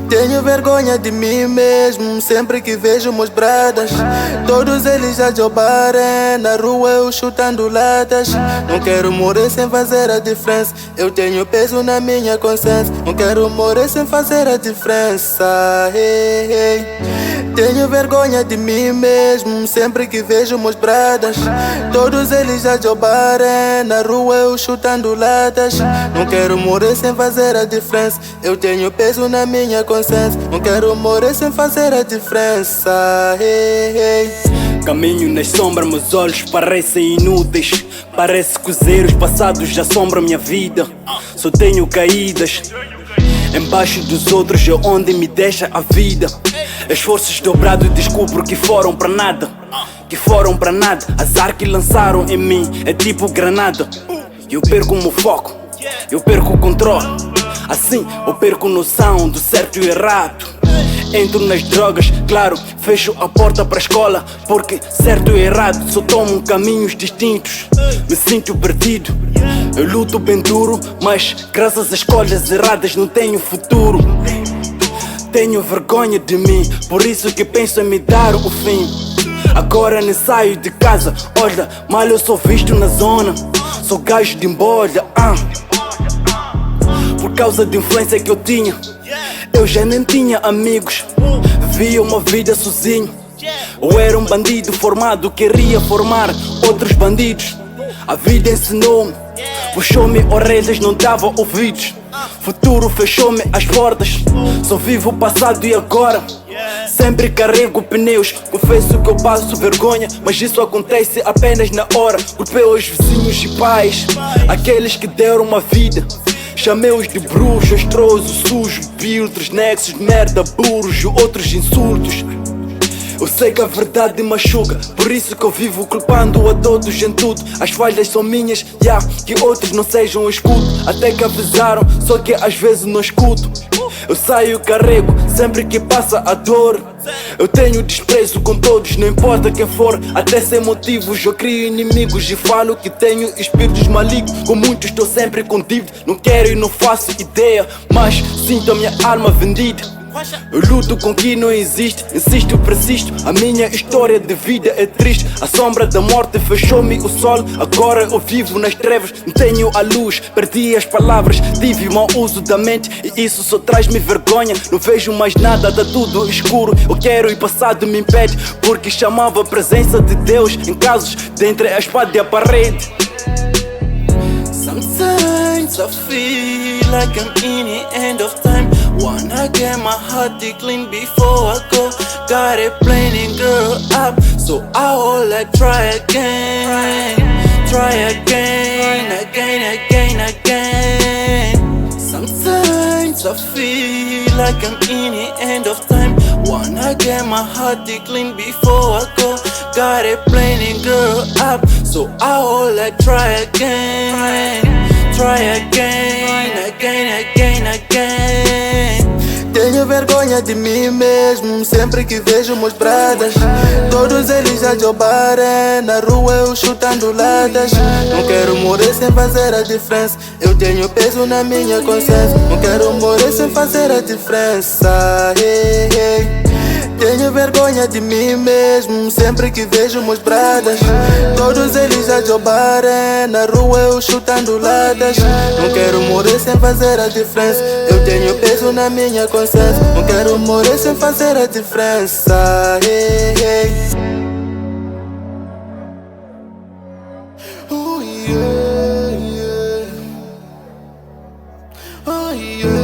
Tenho vergonha de mim mesmo, sempre que vejo meus bradas. Todos eles já jobarem, na rua eu chutando latas. Não quero morrer sem fazer a diferença, eu tenho peso na minha consciência. Não quero morrer sem fazer a diferença, hey, hey. Tenho vergonha de mim mesmo, sempre que vejo meus bradas. Todos eles já jobarem, na rua eu chutando latas. Não quero morrer sem fazer a diferença, eu tenho peso na minha consciência. Não quero morrer sem fazer a diferença, hey, hey. Caminho nas sombras, meus olhos parecem inúteis. Parece que os erros passados assombram minha vida. Só tenho caídas. Embaixo dos outros é onde me deixa a vida. Esforços dobrados descubro que foram pra nada. Que foram pra nada. Azar que lançaram em mim é tipo granada. Eu perco o meu foco, eu perco o controle. Assim eu perco noção do certo e errado. Entro nas drogas, claro, fecho a porta pra escola. Porque certo e errado só tomam caminhos distintos. Me sinto perdido, eu luto bem duro, mas graças às escolhas erradas não tenho futuro. Tenho vergonha de mim, por isso que penso em me dar o fim. Agora nem saio de casa, olha, mal eu sou visto na zona. Sou gajo de embolha, por causa da influência que eu tinha, eu já nem tinha amigos. Via uma vida sozinho. Eu era um bandido formado, queria formar outros bandidos. A vida ensinou-me, puxou-me orelhas, não dava ouvidos. Futuro fechou-me as portas, só vivo o passado e agora. Sempre carrego pneus, confesso que eu passo vergonha, mas isso acontece apenas na hora. Culpei os vizinhos e pais, aqueles que deram uma vida. Chamei-os de bruxo, astroso, sujo, filtros, nexos, merda, burros e outros insultos. Eu sei que a verdade machuca, por isso que eu vivo culpando a todos em tudo. As falhas são minhas, que outros não sejam escudo. Até que avisaram, só que às vezes não escuto. Eu saio e carrego, sempre que passa a dor. Eu tenho desprezo com todos, não importa quem for. Até sem motivos eu crio inimigos e falo que tenho espíritos malignos. Com muitos estou sempre com dívida, não quero e não faço ideia, mas sinto a minha alma vendida. Eu luto com que não existe, insisto, persisto. A minha história de vida é triste. A sombra da morte fechou-me o sol. Agora eu vivo nas trevas, não tenho a luz. Perdi as palavras, tive mau uso da mente e isso só traz-me vergonha. Não vejo mais nada, tá tudo escuro. Eu quero e passado me impede, porque chamava a presença de Deus em casos de entre a espada e a parede. Sometimes I feel like I'm in the end of time. Wanna get my heart clean before I go. Got it playing girl up, so I will like try again. Try again, again. Sometimes I feel like I'm in the end of time. Wanna get my heart clean before I go. Got it playing girl up, so I will like try again. Try again. Tenho vergonha de mim mesmo, sempre que vejo meus bradas. Todos eles já jobarem, na rua eu chutando latas. Não quero morrer sem fazer a diferença, eu tenho peso na minha consciência. Não quero morrer sem fazer a diferença, hey, hey. Tenho vergonha de mim mesmo, sempre que vejo meus bradas. Todos eles já jobarem, na rua eu chutando latas. Não quero morrer sem fazer a diferença, eu tenho peso na minha consciência. Não quero morrer sem fazer a diferença, hey, hey. Oh yeah, yeah. Oh yeah.